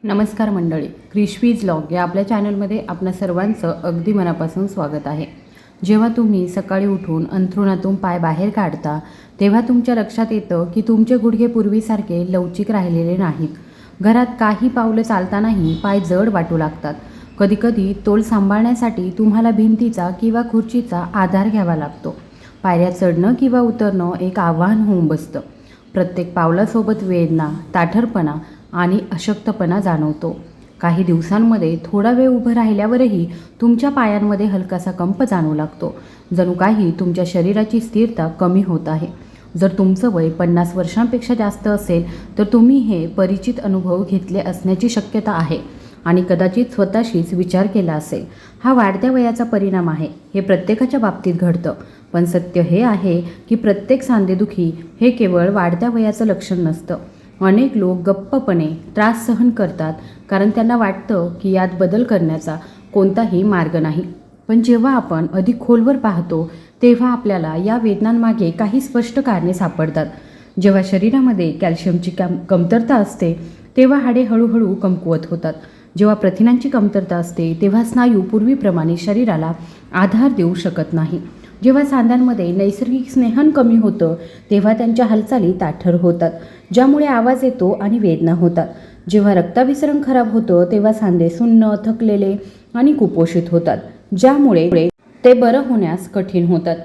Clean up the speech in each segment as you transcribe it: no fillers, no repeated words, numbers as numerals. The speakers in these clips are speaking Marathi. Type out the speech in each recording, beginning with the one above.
नमस्कार मंडळी, क्रिशवीज व्लॉग या आपल्या चॅनलमध्ये आपणा सर्वांचं अगदी मनापासून स्वागत आहे. जेव्हा तुम्ही सकाळी उठून अंथरुणातून पाय बाहेर काढता तेव्हा तुमच्या लक्षात येतं की तुमचे गुडघे पूर्वीसारखे लवचिक राहिलेले नाहीत. घरात काही पावलं चालतानाही पाय जड वाटू लागतात. कधीकधी तोल सांभाळण्यासाठी तुम्हाला भिंतीचा किंवा खुर्चीचा आधार घ्यावा लागतो. पायऱ्या चढणं किंवा उतरणं एक आव्हान होऊन बसतं. प्रत्येक पावलासोबत वेदना, ताठरपणा आणि अशक्तपणा जाणवतो. काही दिवसांमध्ये थोडा वेळ उभं राहिल्यावरही तुमच्या पायांमध्ये हलकासा कंप जाणवू लागतो. जणू काही तुमच्या शरीराची स्थिरता कमी होत आहे. जर तुमचं वय 50 वर्षांपेक्षा जास्त असेल तर तुम्ही हे परिचित अनुभव घेतले असण्याची शक्यता आहे आणि कदाचित स्वतःशीच विचार केला असेल. हा वाढत्या वयाचा परिणाम आहे. हे प्रत्येकाच्या बाबतीत घडतं. पण सत्य हे आहे की प्रत्येक सांधेदुखी हे केवळ वाढत्या वयाचं लक्षण नसतं. अनेक लोक गप्पपणे त्रास सहन करतात कारण त्यांना वाटतं की यात बदल करण्याचा कोणताही मार्ग नाही. पण जेव्हा आपण अधिक खोलवर पाहतो तेव्हा आपल्याला या वेदनांमागे काही स्पष्ट कारणे सापडतात. जेव्हा शरीरामध्ये कॅल्शियमची कमतरता असते तेव्हा हाडे हळूहळू कमकुवत होतात. जेव्हा प्रथिनांची कमतरता असते तेव्हा स्नायू पूर्वीप्रमाणे शरीराला आधार देऊ शकत नाही. जेव्हा सांध्यांमध्ये नैसर्गिक स्नेहन कमी होतं तेव्हा त्यांच्या हालचाली ताठर होतात, ज्यामुळे आवाज येतो आणि वेदना होतात. जेव्हा रक्ताभिसरण खराब होतं तेव्हा सांधे सुन्न, थकलेले आणि कुपोषित होतात, ज्यामुळे ते बरं होण्यास कठीण होतात.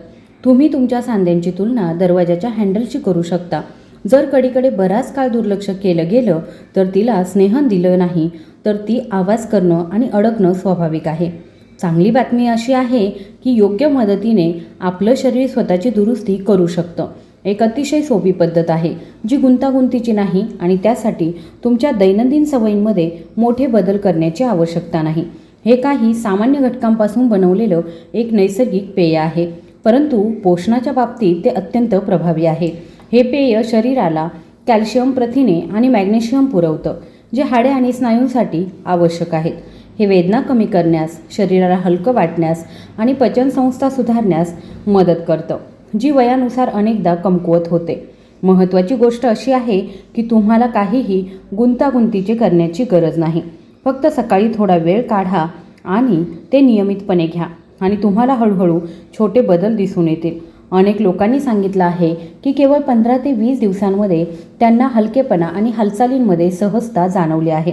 तुम्ही तुमच्या सांध्यांची तुलना दरवाजाच्या हँडलशी करू शकता. जर कडीकडे बराच काळ दुर्लक्ष केलं गेलं तर तिला स्नेहन दिलं नाही तर ती आवाज करणं आणि अडकणं स्वाभाविक आहे. चांगली बातमी अशी आहे की योग्य मदतीने आपलं शरीर स्वतःची दुरुस्ती करू शकतं. एक अतिशय सोपी पद्धत आहे जी गुंतागुंतीची नाही आणि त्यासाठी तुमच्या दैनंदिन सवयींमध्ये मोठे बदल करण्याची आवश्यकता नाही. हे काही सामान्य घटकांपासून बनवलेलं एक नैसर्गिक पेय आहे, परंतु पोषणाच्या बाबतीत ते अत्यंत प्रभावी आहे. हे पेय शरीराला कॅल्शियम, प्रथिने आणि मॅग्नेशियम पुरवतं, जे हाडे आणि स्नायूंसाठी आवश्यक आहेत. हे वेदना कमी करण्यास, शरीराला हलकं वाटण्यास आणि पचनसंस्था सुधारण्यास मदत करतं, जी वयानुसार अनेकदा कमकुवत होते. महत्त्वाची गोष्ट अशी आहे की तुम्हाला काहीही गुंतागुंतीचे करण्याची गरज नाही. फक्त सकाळी थोडा वेळ काढा आणि ते नियमितपणे घ्या आणि तुम्हाला हळूहळू छोटे बदल दिसून येतील. अनेक लोकांनी सांगितलं आहे की केवळ 15 ते 20 दिवसांमध्ये त्यांना हलकेपणा आणि हालचालींमध्ये सहजता जाणवली आहे.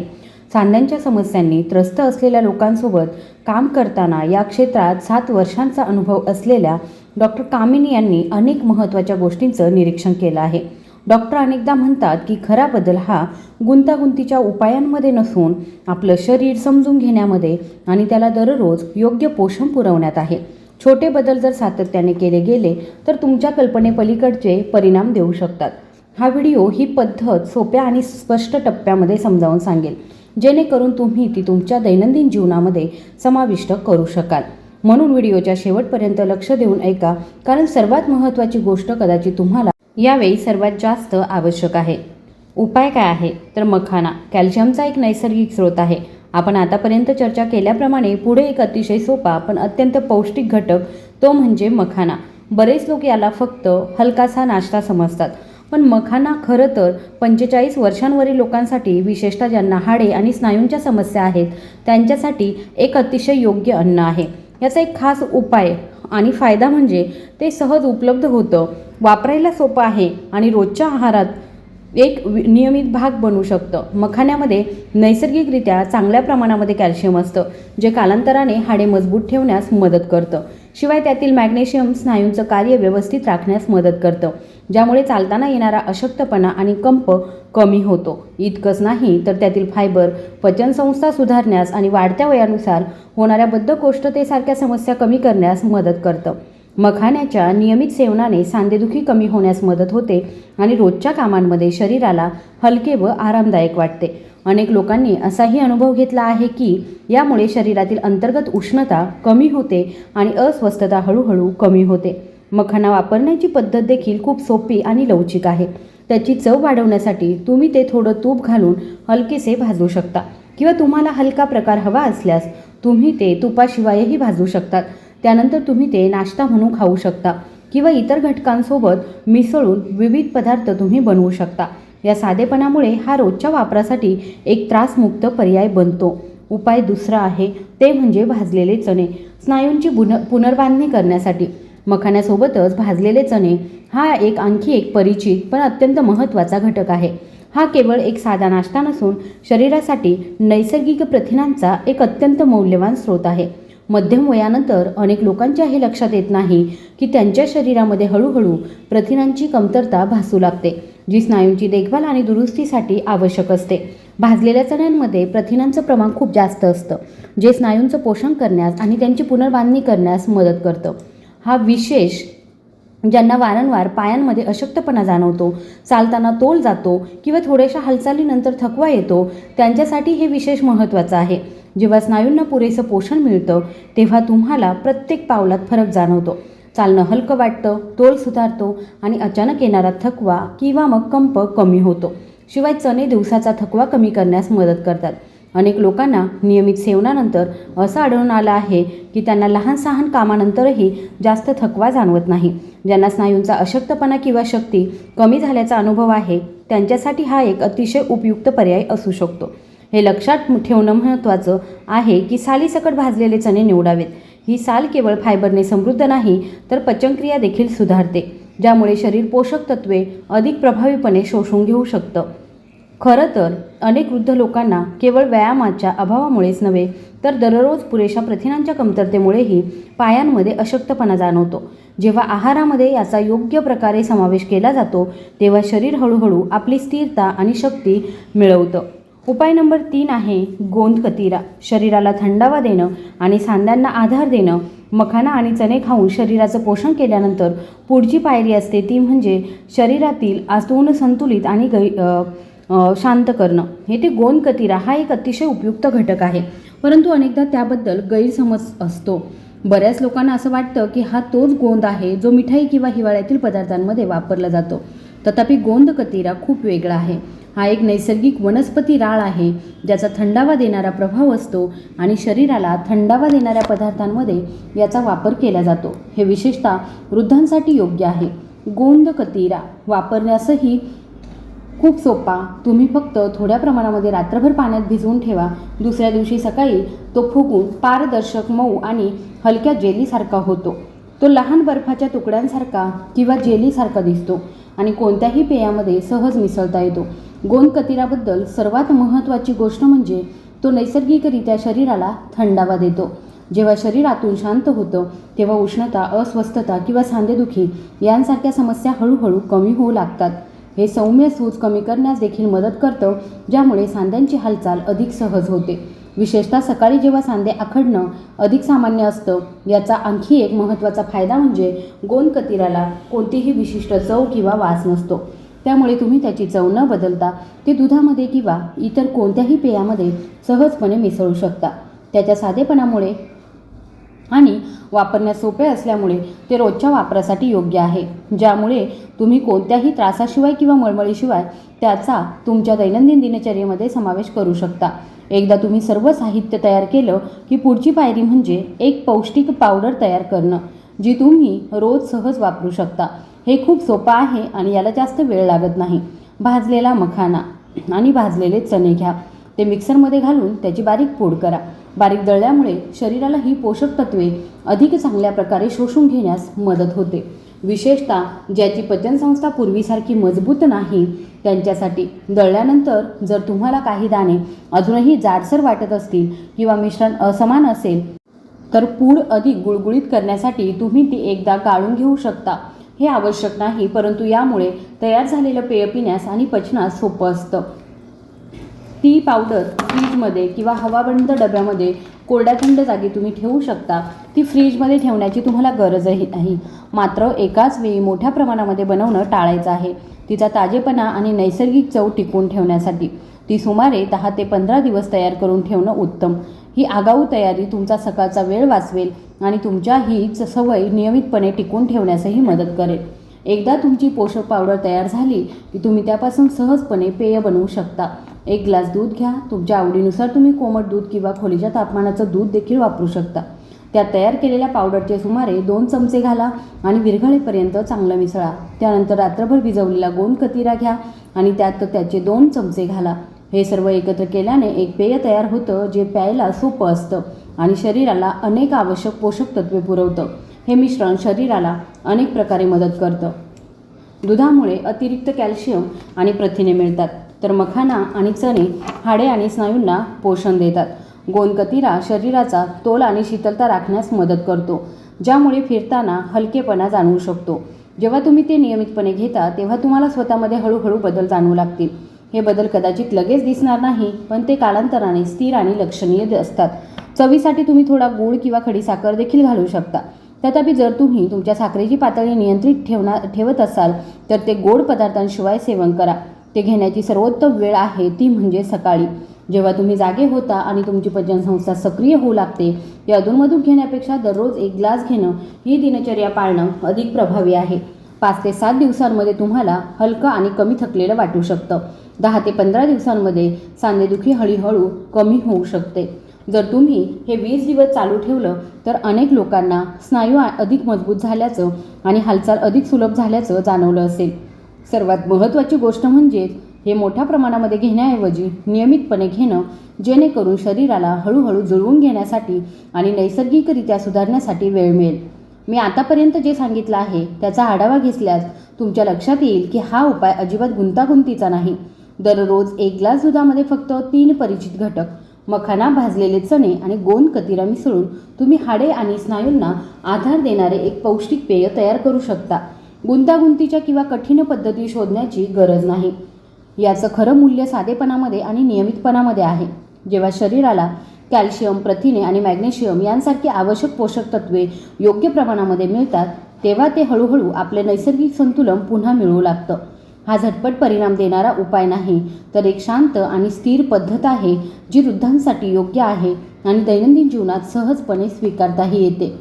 सांध्यांच्या समस्यांनी त्रस्त असलेल्या लोकांसोबत काम करताना या क्षेत्रात 7 वर्षांचा अनुभव असलेल्या डॉक्टर कामिनी यांनी अनेक महत्त्वाच्या गोष्टींचं निरीक्षण केलं आहे. डॉक्टर अनेकदा म्हणतात की खरा बदल हा गुंतागुंतीच्या उपायांमध्ये नसून आपलं शरीर समजून घेण्यामध्ये आणि त्याला दररोज योग्य पोषण पुरवण्यात आहे. छोटे बदल जर सातत्याने केले गेले तर तुमच्या कल्पनेपलीकडचे परिणाम देऊ शकतात. हा व्हिडिओ ही पद्धत सोप्या आणि स्पष्ट टप्प्यामध्ये समजावून सांगेल, जेणेकरून तुम्ही ती तुमच्या दैनंदिन जीवनामध्ये समाविष्ट करू शकाल. म्हणून व्हिडिओच्या शेवटपर्यंत लक्ष देऊन ऐका, कारण सर्वात महत्त्वाची गोष्ट कदाचित तुम्हाला यावेळी सर्वात जास्त आवश्यक आहे. उपाय काय आहे तर मखाना कॅल्शियमचा एक नैसर्गिक स्रोत आहे. आपण आतापर्यंत चर्चा केल्याप्रमाणे पुढे एक अतिशय सोपा पण अत्यंत पौष्टिक घटक तो म्हणजे मखाना. बरेच लोक याला फक्त हलकासा नाश्ता समजतात, पण मखाना खरं तर 45 वर्षांवरील लोकांसाठी, विशेषतः ज्यांना हाडे आणि स्नायूंच्या समस्या आहेत, त्यांच्यासाठी एक अतिशय योग्य अन्न आहे. याचा एक खास उपाय आणि फायदा म्हणजे ते सहज उपलब्ध होतं, वापरायला सोपं आहे आणि रोजच्या आहारात एक नियमित भाग बनू शकतं. मखान्यामध्ये नैसर्गिकरित्या चांगल्या प्रमाणामध्ये कॅल्शियम असतं, जे कालांतराने हाडे मजबूत ठेवण्यास मदत करतं. शिवाय त्यातील मॅग्नेशियम स्नायूंचं कार्य व्यवस्थित राखण्यास मदत करतं, ज्यामुळे चालताना येणारा अशक्तपणा आणि कंप कमी होतो. इतकंच नाही तर त्यातील फायबर पचनसंस्था सुधारण्यास आणि वाढत्या वयानुसार होणाऱ्या बद्धकोष्ठतेसारख्या समस्या कमी करण्यास मदत करतं. मखाण्याच्या नियमित सेवनाने सांधेदुखी कमी होण्यास मदत होते आणि रोजच्या कामांमध्ये शरीराला हलके व आरामदायक वाटते. अनेक लोकांनी असाही अनुभव घेतला आहे की यामुळे शरीरातील अंतर्गत उष्णता कमी होते आणि अस्वस्थता हळूहळू कमी होते. मखाना वापरण्याची पद्धत देखील खूप सोपी आणि लवचिक आहे. त्याची चव वाढवण्यासाठी तुम्ही ते थोडं तूप घालून हलकेसे भाजू शकता किंवा तुम्हाला हलका प्रकार हवा असल्यास तुम्ही ते तुपाशिवायही भाजू शकतात. त्यानंतर तुम्ही ते नाश्ता म्हणून खाऊ शकता किंवा इतर घटकांसोबत मिसळून विविध पदार्थ तुम्ही बनवू शकता. या साधेपणामुळे हा रोजच्या वापरासाठी एक त्रासमुक्त पर्याय बनतो. उपाय दुसरा आहे ते म्हणजे भाजलेले चणे. स्नायूंची पुनर्बांधणी करण्यासाठी मखाण्यासोबतच भाजलेले चणे हा आणखी एक परिचित पण अत्यंत महत्त्वाचा घटक आहे. हा केवळ एक साधा नाश्ता नसून शरीरासाठी नैसर्गिक प्रथिनांचा एक अत्यंत मौल्यवान स्रोत आहे. मध्यम वयानंतर अनेक लोकांच्या हे लक्षात येत नाही की त्यांच्या शरीरामध्ये हळूहळू प्रथिनांची कमतरता भासू लागते, जी स्नायूंची देखभाल आणि दुरुस्तीसाठी आवश्यक असते. भाजलेल्या चण्यांमध्ये प्रथिनांचं प्रमाण खूप जास्त असतं, जे स्नायूंचं पोषण करण्यास आणि त्यांची पुनर्बांधणी करण्यास मदत करतं. हा विशेष ज्यांना वारंवार पायांमध्ये अशक्तपणा जाणवतो, चालताना तोल जातो किंवा थोड्याशा हालचालीनंतर थकवा येतो, त्यांच्यासाठी हे विशेष महत्त्वाचं आहे. जेव्हा स्नायूंना पुरेसं पोषण मिळतं तेव्हा तुम्हाला प्रत्येक पावलात फरक जाणवतो. चालणं हलकं वाटतं, तोल सुधारतो आणि अचानक येणारा थकवा किंवा मग कंप कमी होतो. शिवाय चणे दिवसाचा थकवा कमी करण्यास मदत करतात. अनेक लोकांना नियमित सेवनानंतर असं आढळून आलं आहे की त्यांना लहान सहान कामानंतरही जास्त थकवा जाणवत नाही. ज्यांना स्नायूंचा अशक्तपणा किंवा शक्ती कमी झाल्याचा अनुभव आहे त्यांच्यासाठी हा एक अतिशय उपयुक्त पर्याय असू शकतो. हे लक्षात ठेवणं महत्त्वाचं आहे की सालीसकट भाजलेले चणे निवडावेत. ही साल केवळ फायबरने समृद्ध नाही तर पचनक्रिया देखील सुधारते, ज्यामुळे शरीर पोषक तत्वे अधिक प्रभावीपणे शोषून घेऊ शकतं. खरं तर अनेक वृद्ध लोकांना केवळ व्यायामाच्या अभावामुळेच नव्हे तर दररोज पुरेशा प्रथिनांच्या कमतरतेमुळेही पायांमध्ये अशक्तपणा जाणवतो. जेव्हा आहारामध्ये याचा योग्य प्रकारे समावेश केला जातो तेव्हा शरीर हळूहळू आपली स्थिरता आणि शक्ती मिळवतं. उपाय नंबर 3 आहे गोंद कतिरा. शरीराला थंडावा देणं आणि सांध्यांना आधार देणं. मखाना आणि चणे खाऊन शरीराचं पोषण केल्यानंतर पुढची पायरी असते ती म्हणजे शरीरातील आतून संतुलित आणि शांत करणं. हे गोंद कतिरा हा एक अतिशय उपयुक्त घटक आहे, परंतु अनेकदा त्याबद्दल गैरसमज असतो. बऱ्याच लोकांना असं वाटतं की हा तोच गोंद आहे जो मिठाई किंवा हिवाळ्यातील पदार्थांमध्ये वापरला जातो. तथापि गोंद कतिरा खूप वेगळा आहे. हा एक नैसर्गिक वनस्पती राळ आहे ज्याचा थंडावा देणारा प्रभाव असतो आणि शरीराला थंडावा देणाऱ्या पदार्थांमध्ये याचा वापर केला जातो. हे विशेषतः वृद्धांसाठी योग्य आहे. गोंद कतिरा वापरण्यासही खूप सोपा. तुम्ही फक्त थोड्या प्रमाणामध्ये रात्रभर पाण्यात भिजवून ठेवा. दुसऱ्या दिवशी सकाळी तो फुगून पारदर्शक, मऊ आणि हलक्या जेलीसारखा होतो. तो लहान बर्फाच्या तुकड्यांसारखा किंवा जेलीसारखा दिसतो आणि कोणत्याही पेयामध्ये सहज मिसळता येतो. गोंद कतिराबद्दल सर्वात महत्त्वाची गोष्ट म्हणजे तो नैसर्गिकरित्या शरीराला थंडावा देतो. जेव्हा शरीर आतून शांत होतं तेव्हा उष्णता, अस्वस्थता किंवा सांधेदुखी यांसारख्या समस्या हळूहळू कमी होऊ लागतात. हे सौम्य सूज कमी करण्यास देखील मदत करतं, ज्यामुळे सांध्यांची हालचाल अधिक सहज होते. विशेषतः सकाळी जेव्हा सांधे आखडणं अधिक सामान्य असतं. याचा आणखी एक महत्त्वाचा फायदा म्हणजे गोंद कतिराला कोणतीही विशिष्ट चव किंवा वास नसतो. त्यामुळे तुम्ही त्याची चव न बदलता ते दुधामध्ये किंवा इतर कोणत्याही पेयामध्ये सहजपणे मिसळू शकता. त्याच्या साधेपणामुळे आणि वापरण्यास सोपे असल्यामुळे ते रोजच्या वापरासाठी योग्य आहे, ज्यामुळे तुम्ही कोणत्याही त्रासाशिवाय किंवा मळमळीशिवाय त्याचा तुमच्या दैनंदिन दिनचर्येमध्ये समावेश करू शकता. एकदा तुम्ही सर्व साहित्य तयार केलं की पुढची पायरी म्हणजे एक पौष्टिक पावडर तयार करणं, जी तुम्ही रोज सहज वापरू शकता. हे खूप सोपं आहे आणि याला जास्त वेळ लागत नाही. भाजलेला मखाना आणि भाजलेले चणे घ्या. ते मिक्सरमध्ये घालून त्याची बारीक पूड करा. बारीक दळल्यामुळे शरीराला ही पोषक तत्वे अधिक चांगल्या प्रकारे शोषून घेण्यास मदत होते. विशेषतः ज्याची पचनसंस्था पूर्वीसारखी मजबूत नाही त्यांच्यासाठी. दळल्यानंतर जर तुम्हाला काही दाणे अजूनही जाडसर वाटत असतील किंवा मिश्रण असमान असेल तर पूड अधिक गुळगुळीत करण्यासाठी तुम्ही ती एकदा गाळून घेऊ शकता. हे आवश्यक नाही, परंतु यामुळे तयार झालेलं पेय पिण्यास आणि पचनास सोपं असतं. ती पावडर फ्रीजमध्ये किंवा हवाबंद डब्यामध्ये कोरड्या थंड जागी तुम्ही ठेवू शकता. ती फ्रीजमध्ये ठेवण्याची तुम्हाला गरजही नाही. मात्र एकाच वेळी मोठ्या प्रमाणामध्ये बनवणं टाळायचं आहे. तिचा ताजेपणा आणि नैसर्गिक चव टिकवून ठेवण्यासाठी ती सुमारे 10 ते 15 दिवस तयार करून ठेवणं उत्तम. ही आगाऊ तयारी तुमचा सकाळचा वेळ वाचवेल आणि तुमच्या ही सवय नियमितपणे टिकवून ठेवण्यासही मदत करेल. एकदा तुमची पोषक पावडर तयार झाली की तुम्ही त्यापासून सहजपणे पेय बनवू शकता. 1 ग्लास दूध घ्या. तुमच्या आवडीनुसार तुम्ही कोमट दूध किंवा खोलीच्या तापमानाचं दूध देखील वापरू शकता. त्यात तयार केलेल्या पावडरचे सुमारे 2 चमचे घाला आणि विरघळेपर्यंत चांगलं मिसळा. त्यानंतर रात्रभर भिजवलेला गोंद कतिरा घ्या आणि त्यात त्याचे 2 चमचे घाला. हे सर्व एकत्र केल्याने एक पेय तयार होतं जे प्यायला सोपं असतं आणि शरीराला अनेक आवश्यक पोषक तत्वे पुरवतं. हे मिश्रण शरीराला अनेक प्रकारे मदत करतं. दुधामुळे अतिरिक्त कॅल्शियम आणि प्रथिने मिळतात, तर मखाना आणि चणे हाडे आणि स्नायूंना पोषण देतात. गोंद कतिरा शरीराचा तोल आणि शीतलता राखण्यास मदत करतो, ज्यामुळे फिरताना हलकेपणा जाणवू शकतो. जेव्हा तुम्ही ते नियमितपणे घेता तेव्हा तुम्हाला स्वतःमध्ये हळूहळू बदल जाणवू लागतील. हे बदल कदाचित लगेच दिसणार नाही, पण ते कालांतराने स्थिर आणि लक्षणीय असतात. चवीसाठी तुम्ही थोडा गूळ किंवा खडीसाखर देखील घालू शकता. तथापि जर तुम्ही तुमच्या साखरेची पातळी नियंत्रित ठेवत असाल तर ते गोड पदार्थांशिवाय सेवन करा. ते घेण्याची सर्वोत्तम वेळ आहे ती म्हणजे सकाळी, जेव्हा तुम्ही जागे होता आणि तुमची पचनसंस्था सक्रिय होऊ लागते. ते अधूनमधून घेण्यापेक्षा दररोज 1 ग्लास घेणं ही दिनचर्या पाळणं अधिक प्रभावी आहे. 5 ते 7 दिवसांमध्ये तुम्हाला हलकं आणि कमी थकलेलं वाटू शकतं. 10 ते 15 दिवसांमध्ये सांधेदुखी हळूहळू कमी होऊ शकते. जर तुम्ही हे 20 दिवस चालू ठेवलं तर अनेक लोकांना स्नायू अधिक मजबूत झाल्याचं आणि हालचाल अधिक सुलभ झाल्याचं जाणवलं असेल. सर्वात महत्त्वाची गोष्ट म्हणजे हे मोठ्या प्रमाणामध्ये घेण्याऐवजी नियमितपणे घेणं, जेणेकरून शरीराला हळूहळू जुळवून घेण्यासाठी आणि नैसर्गिकरित्या सुधारण्यासाठी वेळ मिळेल. मी आतापर्यंत जे सांगितलं आहे त्याचा आढावा घेतल्यास तुमच्या लक्षात येईल की हा उपाय अजिबात गुंतागुंतीचा नाही. दररोज 1 ग्लास दुधामध्ये फक्त 3 परिचित घटक मखाना, भाजलेले चणे आणि गोंद कतिरा मिसळून तुम्ही हाडे आणि स्नायूंना आधार देणारे एक पौष्टिक पेय तयार करू शकता. गुंतागुंतीच्या किंवा कठीण पद्धती शोधण्याची गरज नाही. याचं खरं मूल्य साधेपणामध्ये आणि नियमितपणामध्ये आहे. जेव्हा शरीराला कॅल्शियम, प्रथिने आणि मॅग्नेशियम यांसारखी आवश्यक पोषक तत्वे योग्य प्रमाणामध्ये मिळतात, तेव्हा ते हळूहळू आपले नैसर्गिक संतुलन पुन्हा मिळवू लागतं. हा झटपट परिणाम देणारा उपाय नाही, तर एक शांत आणि स्थिर पद्धत आहे जी वृद्धांसाठी योग्य आहे आणि दैनंदिन जीवनात सहजपणे स्वीकारताही येते.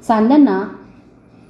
सांध्यांना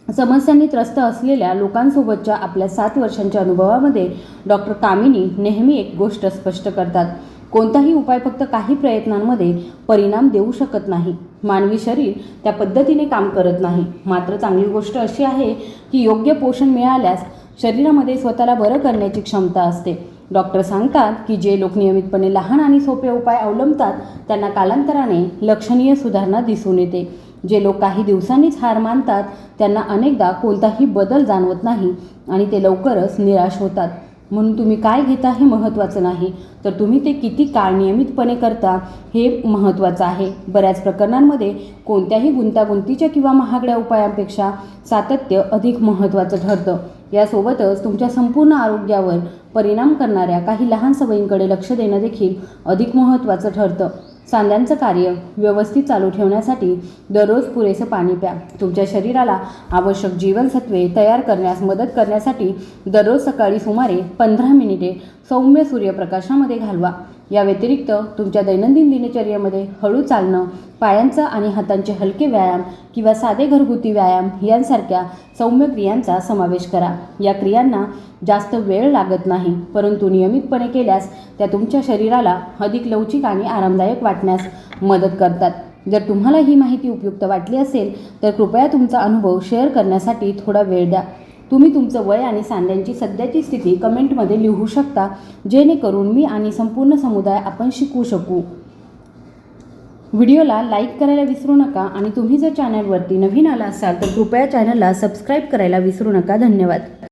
समस्यांनी त्रस्त असलेल्या लोकांसोबतच्या आपल्या 7 वर्षांच्या अनुभवामध्ये डॉक्टर कामिनी नेहमी एक गोष्ट स्पष्ट करतात: कोणताही उपाय फक्त काही प्रयत्नांमध्ये परिणाम देऊ शकत नाही. मानवी शरीर त्या पद्धतीने काम करत नाही. मात्र चांगली गोष्ट अशी आहे की योग्य पोषण मिळाल्यास शरीरामध्ये स्वतःला बरं करण्याची क्षमता असते. डॉक्टर सांगतात की जे लोक नियमितपणे लहान आणि सोपे उपाय अवलंबतात त्यांना कालांतराने लक्षणीय सुधारणा दिसून येते. जे लोक काही दिवसांनीच हार मानतात त्यांना अनेकदा कोणताही बदल जाणवत नाही आणि ते लवकरच निराश होतात. म्हणून तुम्ही काय घेता हे महत्त्वाचं नाही, तर तुम्ही ते किती काळ नियमितपणे करता हे महत्त्वाचं आहे. बऱ्याच प्रकरणांमध्ये कोणत्याही गुंतागुंतीच्या किंवा महागड्या उपायांपेक्षा सातत्य अधिक महत्त्वाचं ठरतं. यासोबतच तुमच्या संपूर्ण आरोग्यावर परिणाम करणाऱ्या काही लहान सवयींकडे लक्ष देणं देखील अधिक महत्त्वाचं ठरतं. सांध्यांचं कार्य व्यवस्थित चालू ठेवण्यासाठी दररोज पुरेसं पाणी प्या. तुमच्या शरीराला आवश्यक जीवनसत्वे तयार करण्यास मदत करण्यासाठी दररोज सकाळी सुमारे 15 मिनिटे सौम्य सूर्यप्रकाशामध्ये घालवा. या व्यतिरिक्त तुमच्या दैनंदिन दिनचर्येमध्ये हळू चालणं, पायांचा आणि हातांचे हलके व्यायाम किंवा साधे घरगुती व्यायाम यांसारख्या सौम्य क्रियांचा समावेश करा. या क्रियांना जास्त वेळ लागत नाही, परंतु नियमितपणे केल्यास त्या तुमच्या शरीराला अधिक लवचिक आणि आरामदायक वाटण्यास मदत करतात. जर तुम्हाला ही माहिती उपयुक्त वाटली असेल तर कृपया तुमचा अनुभव शेअर करण्यासाठी थोडा वेळ द्या. तुम्ही तुमचं वय आणि सांध्यांची सध्याची स्थिती कमेंटमध्ये लिहू शकता, जेणेकरून मी आणि संपूर्ण समुदाय आपण शिकू शकू. व्हिडिओला लाईक करायला विसरू नका आणि तुम्ही जर चॅनलवरती नवीन आला असाल तर कृपया चॅनलला सबस्क्राईब करायला विसरू नका. धन्यवाद.